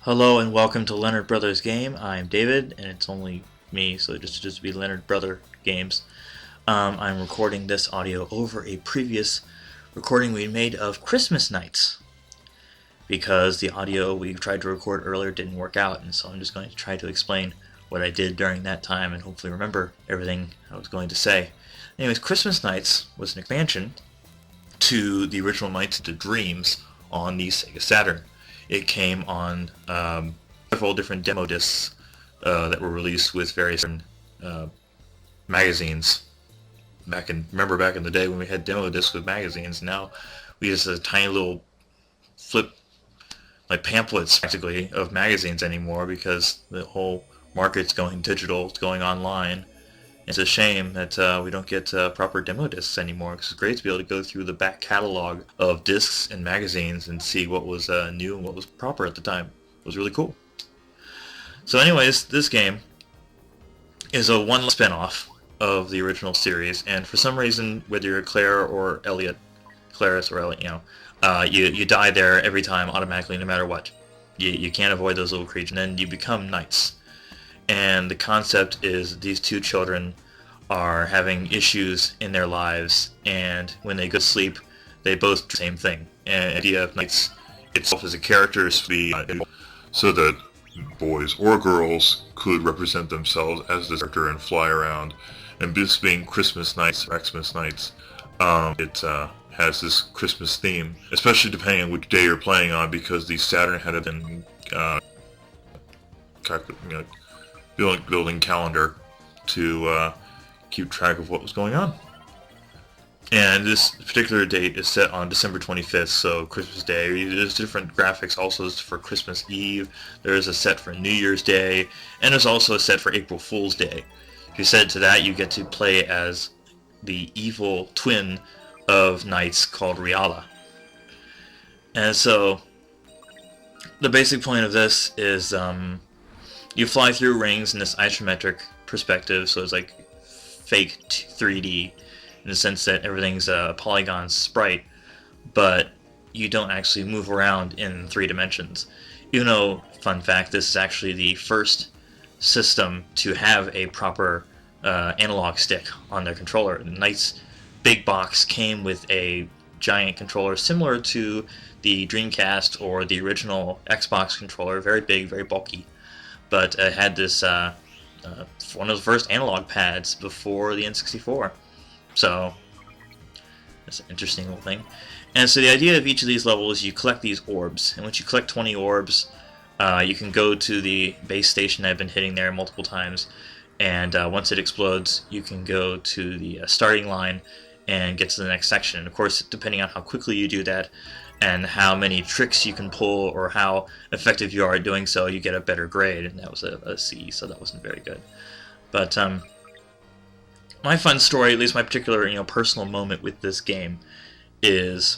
Hello and welcome to Leonard Brothers Game. I'm David, and it's only me, so just be Leonard Brother Games. I'm recording this audio over a previous recording we made of Christmas nights, because the audio we tried to record earlier didn't work out, and so I'm just going to try to explain what I did during that time and hopefully remember everything I was going to say. Anyways, Christmas Nights was an expansion to the original Nights into Dreams on the Sega Saturn. It came on several different demo discs that were released with various magazines. Remember back in the day when we had demo discs with magazines? Now we just have a tiny little flip, like pamphlets practically, of magazines anymore because the whole market's going digital, it's going online. It's a shame that we don't get proper demo discs anymore, because it's great to be able to go through the back catalog of discs and magazines and see what was new and what was proper at the time. It was really cool. So anyways, this game is a one spin-off of the original series, and for some reason, whether you're Claire or Elliot, Claris or Elliot, you die there every time automatically, no matter what. You can't avoid those little creatures, and then you become knights. And the concept is these two children are having issues in their lives, and when they go to sleep, they both do the same thing. And the idea of Knights itself as a character is to be so that boys or girls could represent themselves as this character and fly around. And this being Christmas Nights or Xmas Nights, it has this Christmas theme, especially depending on which day you're playing on, because the Saturn had been building calendar to keep track of what was going on. And this particular date is set on December 25th, so Christmas Day. There's different graphics also for Christmas Eve. There is a set for New Year's Day, and there's also a set for April Fool's Day. If you set it to that, you get to play as the evil twin of knights called Riala. And so the basic point of this is you fly through rings in this isometric perspective, so it's like fake 3D in the sense that everything's a polygon sprite, but you don't actually move around in 3 dimensions. Even though, fun fact, this is actually the first system to have a proper analog stick on their controller. The Knight's big box came with a giant controller similar to the Dreamcast or the original Xbox controller, very big, very bulky. But it had this one of the first analog pads before the N64. So that's an interesting little thing. And so the idea of each of these levels is you collect these orbs, and once you collect 20 orbs, you can go to the base station I've been hitting there multiple times, and once it explodes, you can go to the starting line and get to the next section. And of course, depending on how quickly you do that, and how many tricks you can pull, or how effective you are at doing so, you get a better grade, and that was a C, so that wasn't very good. But my fun story, at least my particular personal moment with this game, is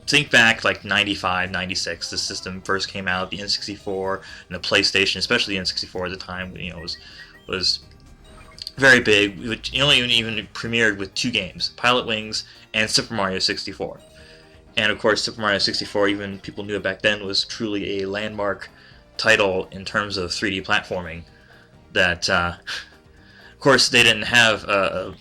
think back like 95, 96. The system first came out, the N64 and the PlayStation, especially the N64 at the time, was very big. It only even premiered with 2 games, Pilot Wings and Super Mario 64. And of course, Super Mario 64, even people knew it back then, was truly a landmark title in terms of 3D platforming. That, of course, they didn't have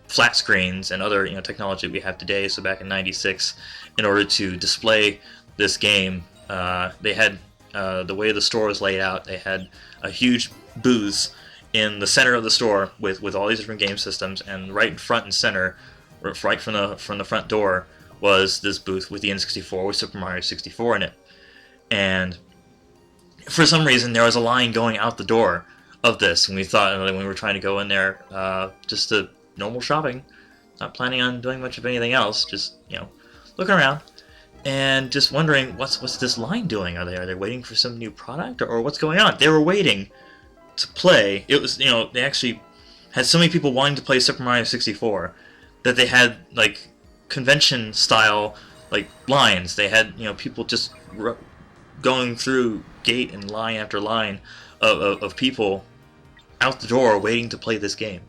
flat screens and other technology we have today. So back in '96, in order to display this game, they had the way the store was laid out. They had a huge booth in the center of the store with all these different game systems, and right in front and center, right from the front door, was this booth with the N64 with Super Mario 64 in it. And for some reason there was a line going out the door of this, and we thought, when we were trying to go in there just to normal shopping, not planning on doing much of anything else, just looking around and just wondering what's this line doing. Are they waiting for some new product, or what's going on? They were waiting to play. It was they actually had so many people wanting to play Super Mario 64 that they had like convention style lines. They had people just going through gate and line after line of people out the door waiting to play this game.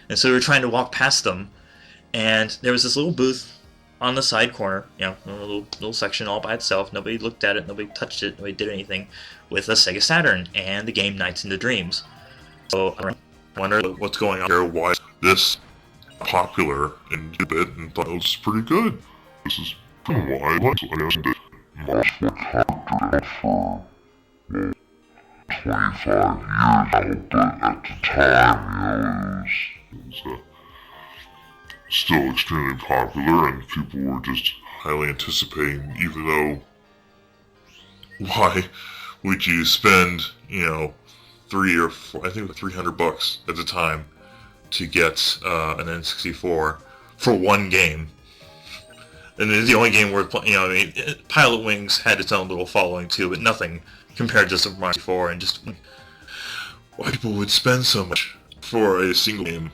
And so we were trying to walk past them, and there was this little booth on the side corner, a little section all by itself. Nobody looked at it, nobody touched it, nobody did anything, with a Sega Saturn and the game Nights into Dreams. So I wonder What's going on here? Why is this popular and a bit and thought it was pretty good? This is why I like it. I guess multiple characters for 25 years now, but at the time, it was still extremely popular, and people were just highly anticipating, even though, why would you spend, 3 or 4, I think $300 at the time to get an N64 for one game? And it's the only game worth playing. Pilot Wings had its own little following too, but nothing compared to Super Mario 64, and just why people would spend so much for a single game,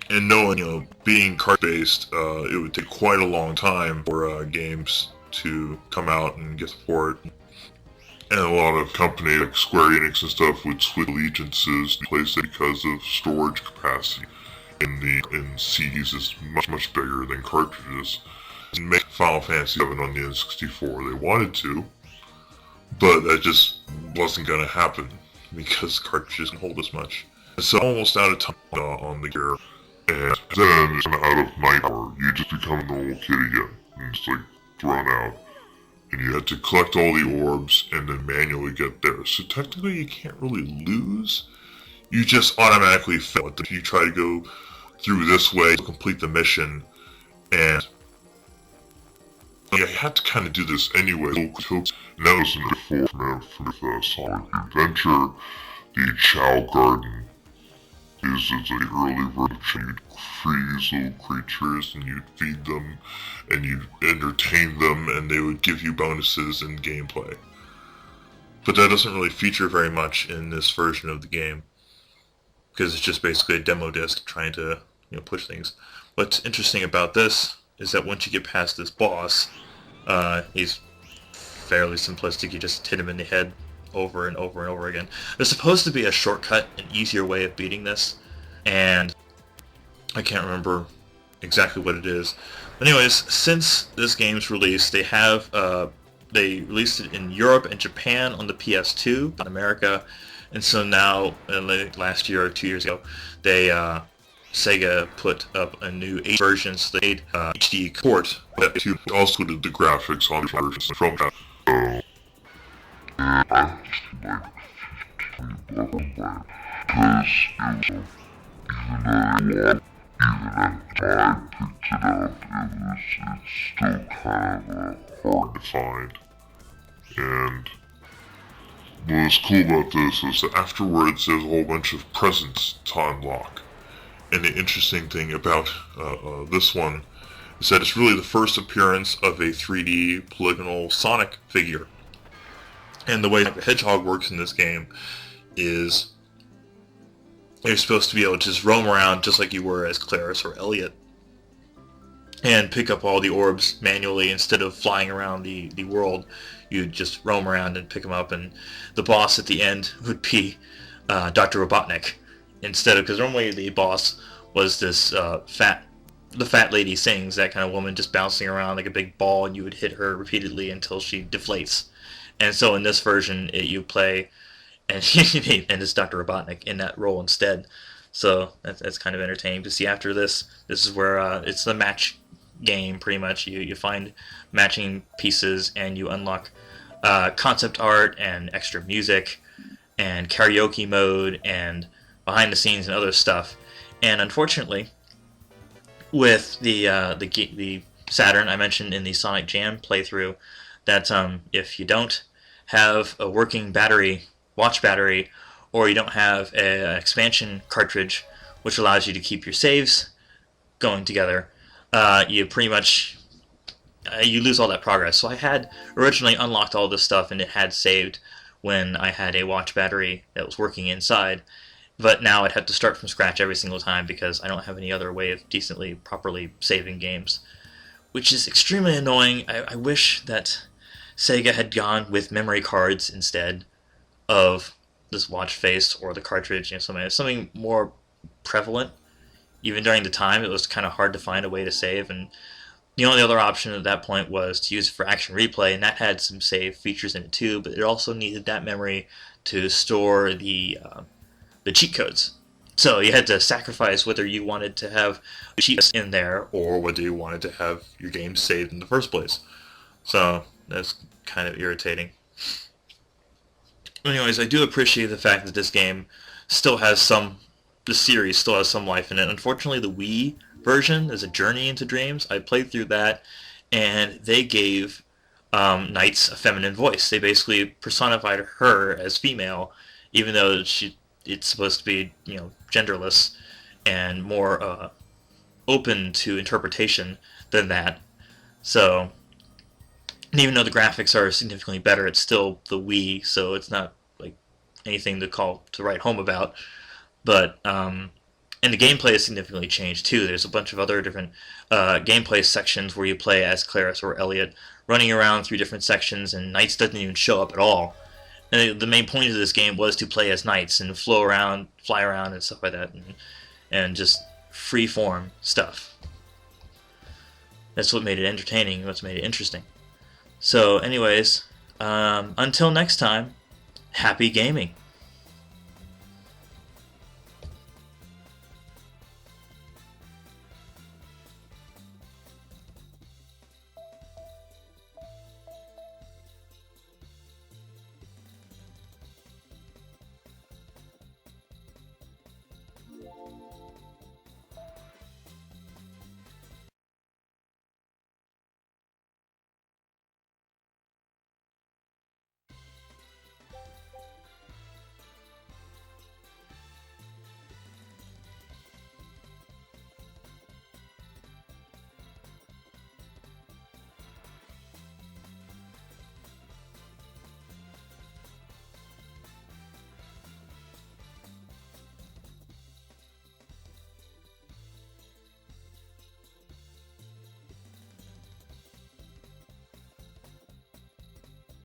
and knowing, being card-based, it would take quite a long time for games to come out and get support. And a lot of companies like Square Enix and stuff would switch allegiances to place it because of storage capacity in CDs is much bigger than cartridges. And make Final Fantasy VII on the N64, they wanted to, but that just wasn't going to happen because cartridges can hold as much. So almost out of time on the gear, and then it's out of Night Hour, you just become a normal kid again, and it's like thrown out. And you had to collect all the orbs and then manually get there. So technically you can't really lose. You just automatically fail it. If you try to go through this way to complete the mission, and you had to kind of do this anyway. And that was in the from Sonic Adventure. The Chow Garden is the early version. You'd freeze little creatures and you'd feed them and you'd entertain them, and they would give you bonuses in gameplay. But that doesn't really feature very much in this version of the game, because it's just basically a demo disc trying to push things. What's interesting about this is that once you get past this boss, he's fairly simplistic. You just hit him in the head over and over and over again. There's supposed to be a shortcut, an easier way of beating this, and I can't remember exactly what it is. Anyways, since this game's release, they released it in Europe and Japan on the PS2, in America, and so now, last year or 2 years ago, Sega put up a new HD version, so they made HD port to also did the graphics on the versions from that. Even at I picked it up, it's still kind of hard to find. And what's cool about this is that afterwards there's a whole bunch of presents to unlock. And the interesting thing about this one is that it's really the first appearance of a 3D polygonal Sonic figure. And the way the Hedgehog works in this game is you're supposed to be able to just roam around just like you were as Claris or Elliot and pick up all the orbs manually instead of flying around the world. You just roam around and pick them up, and the boss at the end would be Dr. Robotnik instead of, because normally the boss was this the fat lady sings, that kind of woman just bouncing around like a big ball, and you would hit her repeatedly until she deflates. And so in this version, you play, and it's Dr. Robotnik in that role instead. So that's kind of entertaining to see. After this is where it's the match game, pretty much. You find matching pieces, and you unlock concept art and extra music and karaoke mode and behind the scenes and other stuff. And unfortunately, with the Saturn, I mentioned in the Sonic Jam playthrough that if you don't have a working watch battery, or you don't have an expansion cartridge which allows you to keep your saves going together, you pretty much you lose all that progress. So I had originally unlocked all this stuff, and it had saved when I had a watch battery that was working inside, but now I'd have to start from scratch every single time because I don't have any other way of decently, properly saving games, which is extremely annoying. I wish that Sega had gone with memory cards instead of this watch face or the cartridge, something more prevalent. Even during the time, it was kind of hard to find a way to save, and The only other option at that point was to use it for action replay, and that had some save features in it too, but it also needed that memory to store the cheat codes. So you had to sacrifice whether you wanted to have cheats in there or whether you wanted to have your game saved in the first place. So that's kind of irritating. Anyways, I do appreciate the fact that this game still has some, the series still has some life in it. Unfortunately, the Wii version is a Journey into Dreams. I played through that, and they gave Knights a feminine voice. They basically personified her as female, even though it's supposed to be, genderless and more open to interpretation than that. So, and even though the graphics are significantly better, it's still the Wii, so it's not like anything to write home about. But and the gameplay has significantly changed too. There's a bunch of other different gameplay sections where you play as Claris or Elliot, running around through different sections, and Knights doesn't even show up at all. And the main point of this game was to play as Knights and fly around, and stuff like that, and just free form stuff. That's what made it entertaining. What's made it interesting. So, anyways, until next time, happy gaming.